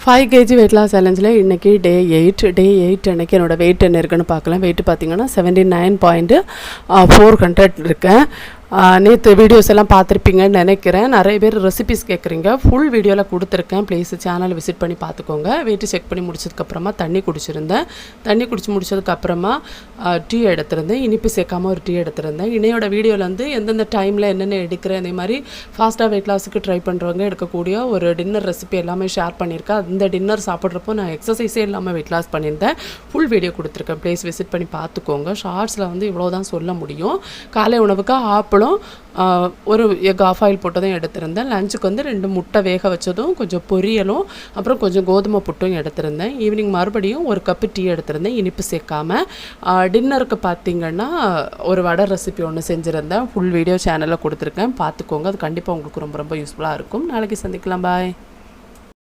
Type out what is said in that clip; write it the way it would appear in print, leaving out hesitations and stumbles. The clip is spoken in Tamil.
5 kg வெயிட் லாஸ் சேலஞ்சில் இன்றைக்கி டே 8 அன்றைக்கி என்னோடய வெயிட் என்ன இருக்குன்னு பார்க்கலாம். வெயிட் பார்த்திங்கன்னா 79.400 இருக்கேன். நேற்று வீடியோஸ் எல்லாம் பார்த்துருப்பீங்கன்னு நினைக்கிறேன். நிறைய பேர் ரெசிபிஸ் கேட்குறீங்க. ஃபுல் வீடியோவில் கொடுத்துருக்கேன். ப்ளீஸ் சேனலை விசிட் பண்ணி பார்த்துக்கோங்க. வெயிட்டு செக் பண்ணி முடிச்சதுக்கப்புறமா தண்ணி குடிச்சிருந்தேன். தண்ணி குடிச்சு முடிச்சதுக்கப்புறமா டீ எடுத்திருந்தேன். இனிப்பு சேர்க்காமல் ஒரு டீ எடுத்திருந்தேன். இணையோட வீடியோவில் வந்து எந்தெந்த டைமில் என்னென்ன எடுக்கிறேன், அதே மாதிரி ஃபாஸ்ட்டாக வெயிட் லாஸுக்கு ட்ரை பண்ணுறவங்க எடுக்கக்கூடிய ஒரு டின்னர் ரெசிபி எல்லாமே ஷேர் பண்ணியிருக்கேன். அந்த டின்னர் சாப்பிட்றப்போ நான் எக்ஸசைஸே இல்லாமல் வெயிட் லாஸ் பண்ணியிருந்தேன். ஃபுல் வீடியோ கொடுத்துருக்கேன். ப்ளீஸ் விசிட் பண்ணி பார்த்துக்கோங்க. ஷார்ட்ஸில் வந்து இவ்வளோ தான் சொல்ல முடியும். காலை உணவுக்கு ஒரு எக் ஆஃப் ஆயில் போட்டதும் எடுத்திருந்தேன். லஞ்சுக்கு வந்து 2 முட்டை வேக வச்சதும், கொஞ்சம் பொரியலும், அப்புறம் கொஞ்சம் கோதுமை புட்டும் எடுத்திருந்தேன். ஈவினிங் மறுபடியும் 1 கப்பு டீ எடுத்திருந்தேன், இனிப்பு சேர்க்காம. டின்னருக்கு பார்த்திங்கன்னா ஒரு வடை ரெசிபி ஒன்று செஞ்சுருந்தேன். ஃபுல் வீடியோ சேனலில் கொடுத்துருக்கேன், பார்த்துக்கோங்க. அது கண்டிப்பாக உங்களுக்கு ரொம்ப ரொம்ப யூஸ்ஃபுல்லாக இருக்கும். நாளைக்கு சந்திக்கலாம். பாய்.